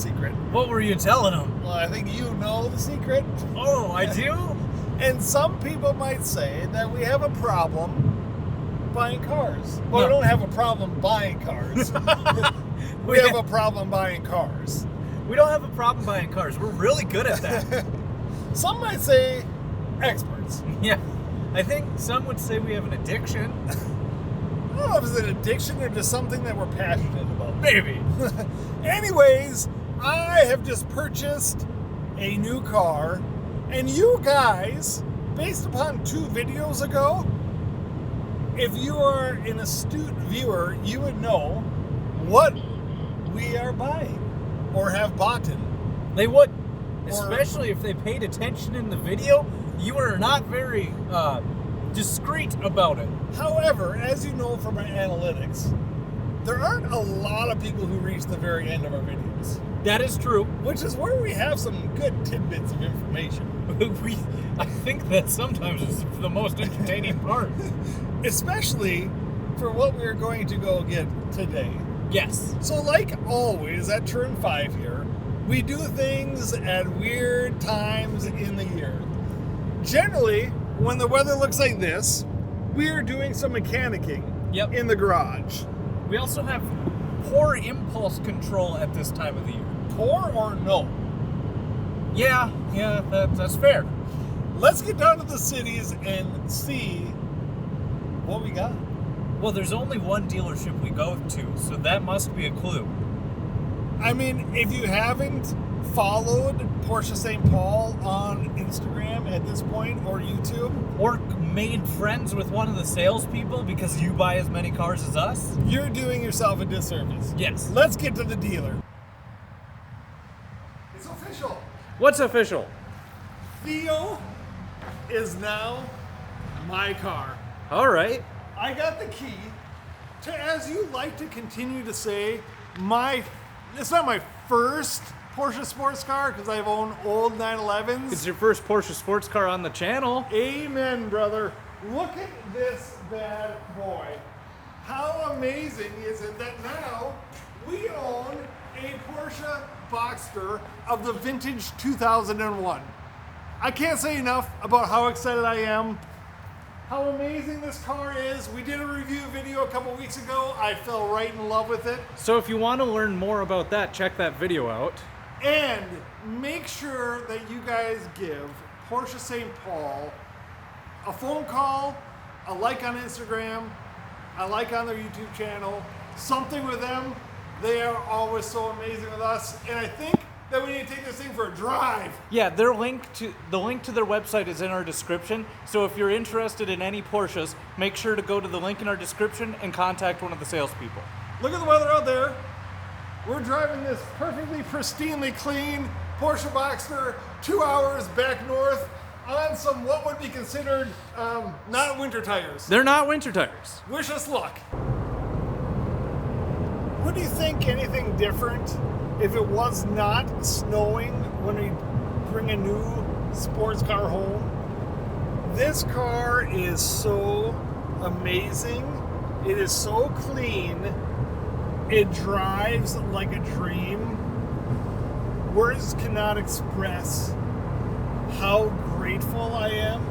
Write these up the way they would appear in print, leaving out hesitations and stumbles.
secret. What were you telling him? Well, I think you know the secret. Oh, I do? And some people might say that we have a problem buying cars. Well, No. we don't have a problem buying cars. we have a problem buying cars. We don't have a problem buying cars. We're really good at that. Some might say experts. Yeah. I think some would say we have an addiction. I don't know if it's an addiction or just something that we're passionate about. Maybe. Anyways, I have just purchased a new car, and you guys, based upon 2 videos ago, if you are an astute viewer, you would know what we are buying or have bought in. They would. Especially if they paid attention in the video. You are not very discreet about it. However, as you know from our analytics, there aren't a lot of people who reach the very end of our videos. That is true. Which is where we have some good tidbits of information. I think that sometimes is the most entertaining part. Especially for what we're going to go get today. Yes. So like always, at turn 5 here, we do things at weird times in the year. Generally, when the weather looks like this, we are doing some mechanicking in the garage. We also have poor impulse control at this time of the year. Poor or no? Yeah, that's fair. Let's get down to the cities and see what we got. Well, there's only one dealership we go to, so that must be a clue. I mean, if you haven't followed Porsche St. Paul on Instagram at this point, or YouTube, or made friends with one of the salespeople because you buy as many cars as us, you're doing yourself a disservice. Yes. Let's get to the dealer. It's official. What's official? Theo is now my car. All right. I got the key to, as you like to continue to say, it's not my first Porsche sports car because I've owned old 911s. It's your first Porsche sports car on the channel. Amen, brother. Look at this bad boy. How amazing is it that now we own a Porsche Boxster of the vintage 2001. I can't say enough about how excited I am, how amazing this car is. We did a review video a couple weeks ago. I fell right in love with it. So if you want to learn more about that, check that video out. And make sure that you guys give Porsche St. Paul a phone call, a like on Instagram, a like on their YouTube channel, something with them. They are always so amazing with us. And I think that we need to take this thing for a drive. Yeah, the link to their website is in our description. So if you're interested in any Porsches, make sure to go to the link in our description and contact one of the salespeople. Look at the weather out there. We're driving this perfectly pristinely clean Porsche Boxster 2 hours back north on some what would be considered not winter tires. They're not winter tires. Wish us luck. Would you think anything different if it was not snowing when we bring a new sports car home? This car is so amazing. It is so clean. It drives like a dream. Words cannot express how grateful I am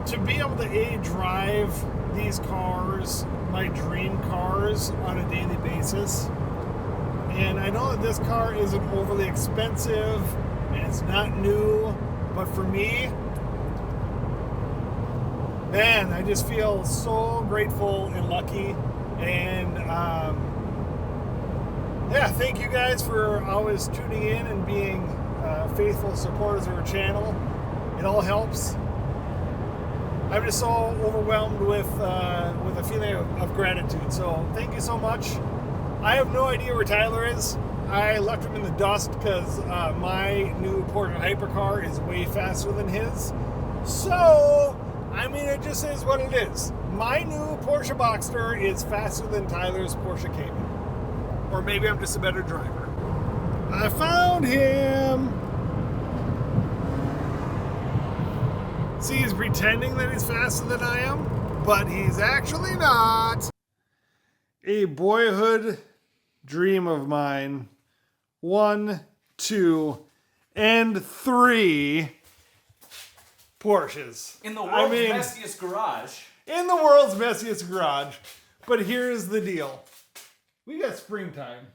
to be able to drive these cars, my dream cars, on a daily basis. And I know that this car isn't overly expensive and it's not new, but for me, man, I just feel so grateful and lucky. And thank you guys for always tuning in and being faithful supporters of our channel. It all helps. I'm just so overwhelmed with a feeling of gratitude. So thank you so much. I have no idea where Tyler is. I left him in the dust because my new Porsche hypercar is way faster than his. So, I mean, it just is what it is. My new Porsche Boxster is faster than Tyler's Porsche Cayman. Or maybe I'm just a better driver. I found him! See, he's pretending that he's faster than I am, but he's actually not. A boyhood dream of mine. 1, 2, and 3 Porsches. In the world's messiest garage. In the world's messiest garage. But here's the deal. We got springtime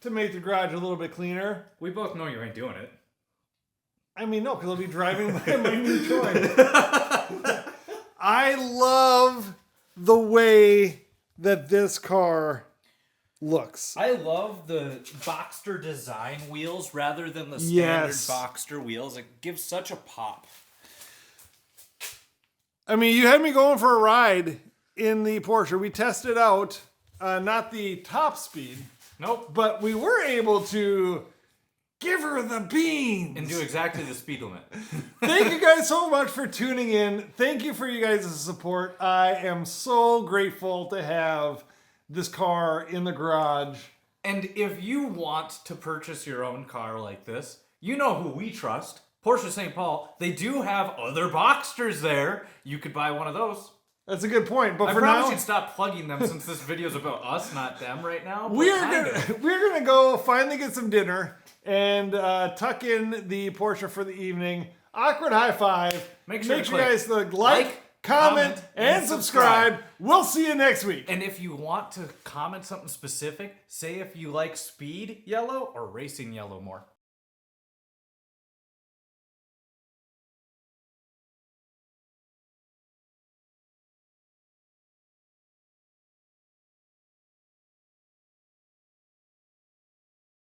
to make the garage a little bit cleaner. We both know you ain't doing it. I mean, no, because I'll be driving my new toy. I love the way that this car looks. I love the Boxster design wheels rather than the standard Boxster wheels. It gives such a pop. I mean, you had me going for a ride in the Porsche. We tested out, not the top speed. Nope. But we were able to give her the beans. And do exactly the speed limit. Thank you guys so much for tuning in. Thank you for you guys' support. I am so grateful to have this car in the garage. And if you want to purchase your own car like this, you know who we trust. Porsche St. Paul. They do have other Boxsters there. You could buy one of those. That's a good point. But I for probably now, should stop plugging them since this video's about us, not them right now. we're gonna go finally get some dinner and tuck in the Porsche for the evening. Awkward high five. Make sure you guys like, comment, comment, and subscribe. We'll see you next week. And if you want to comment something specific, say if you like speed yellow or racing yellow more.